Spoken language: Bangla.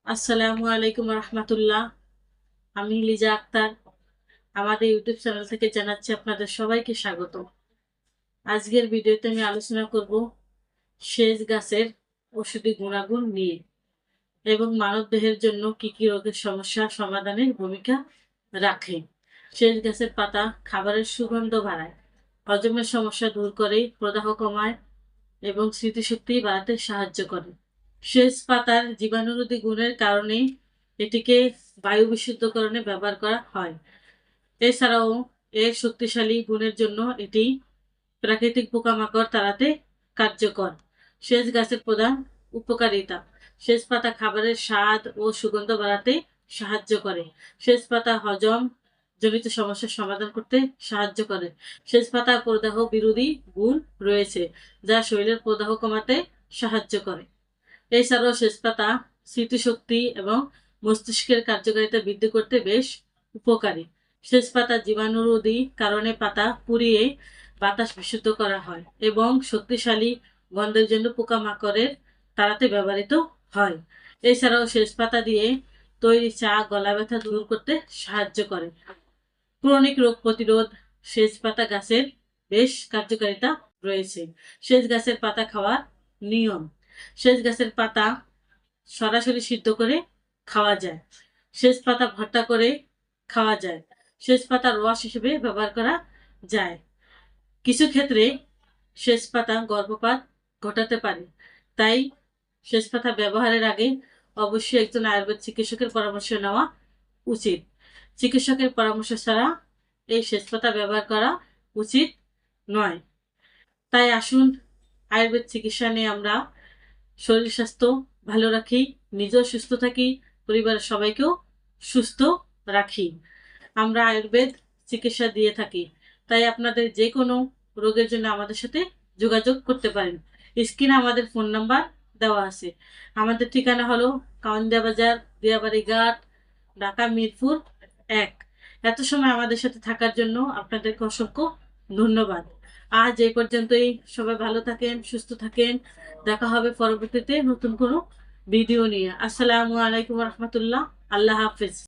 আসসালামু আলাইকুম রহমতুল্লাহ। আমি লিজা আক্তার। আমাদের ইউটিউব চ্যানেল থেকে জানাচ্ছি আপনাদের সবাইকে স্বাগত। আজকের ভিডিওতে আমি আলোচনা করব সেজ গাছের ঔষধি গুণাগুণ নিয়ে এবং মানবদেহের জন্য কি কি রোগের সমস্যা সমাধানের ভূমিকা রাখে। সেজ গাছের পাতা খাবারের সুগন্ধ বাড়ায়, হজমের সমস্যা দূর করে, প্রদাহ কমায় এবং স্মৃতিশক্তি বাড়াতে সাহায্য করে। সেজ পাতার জীবাণুরোধী গুণের কারণে এটিকে বায়ু বিশুদ্ধকরণে ব্যবহার করা হয়। এছাড়াও এর শক্তিশালী গুণের জন্য এটি প্রাকৃতিক পোকামাকড় তাড়াতে কার্যকর। সেচ গাছের প্রধান উপকারিতা: সেচ পাতা খাবারের স্বাদ ও সুগন্ধ বাড়াতে সাহায্য করে। সেচ পাতা হজম জনিত সমস্যার সমাধান করতে সাহায্য করে। সেচ পাতা প্রদাহ বিরোধী গুণ রয়েছে, যা শরীরের প্রদাহ কমাতে সাহায্য করে। এছাড়াও সেচ পাতা স্মৃতিশক্তি এবং মস্তিষ্কের কার্যকারিতা বৃদ্ধি করতে বেশ উপকারী। সেচ পাতা জীবাণুরোধী কারণে পাতা পুড়িয়ে বাতাস বিশুদ্ধ করা হয় এবং শক্তিশালী গন্ধের জন্য পোকামাকড়ের তাড়াতে ব্যবহৃত হয়। এছাড়াও সেচ পাতা দিয়ে তৈরি চা গলা ব্যথা দূর করতে সাহায্য করে। ক্রনিক রোগ প্রতিরোধ: সেচ পাতা গাছের বেশ কার্যকারিতা রয়েছে। সেচ গাছের পাতা খাওয়ার নিয়ম: সেচ গাছের পাতা সরাসরি সিদ্ধ করে খাওয়া যায়। সেচ পাতা ভর্তা করে খাওয়া যায়। সেচ পাতা রস হিসেবে ব্যবহার করা যায়। কিছু ক্ষেত্রে সেচ পাতা গর্ভপাত ঘটাতে পারে, তাই সেচ পাতা ব্যবহারের আগে অবশ্যই একজন আয়ুর্বেদ চিকিৎসকের পরামর্শ নেওয়া উচিত। চিকিৎসকের পরামর্শ ছাড়া এই সেচ পাতা ব্যবহার করা উচিত নয়। তাই আসুন আয়ুর্বেদ চিকিৎসা নিয়ে আমরা শরীর স্বাস্থ্য ভালো রাখি, নিজেও সুস্থ থাকি, পরিবারের সবাইকেও সুস্থ রাখি। আমরা আয়ুর্বেদ চিকিৎসা দিয়ে থাকি, তাই আপনাদের যে কোনো রোগের জন্য আমাদের সাথে যোগাযোগ করতে পারেন। স্ক্রিনে আমাদের ফোন নাম্বার দেওয়া আছে। আমাদের ঠিকানা হলো কাউন্দিয়া বাজার, দিয়াবাড়ি ঘাট, ঢাকা মিরপুর 1। এত সময় আমাদের সাথে থাকার জন্য আপনাদেরকে অসংখ্য ধন্যবাদ। আজ এই পর্যন্তই। সবাই ভালো থাকেন, সুস্থ থাকেন। দেখা হবে পরবর্তীতে নতুন কোনো ভিডিও নিয়ে। আসসালামু আলাইকুম রহমতুল্লাহ। আল্লাহ হাফিজ।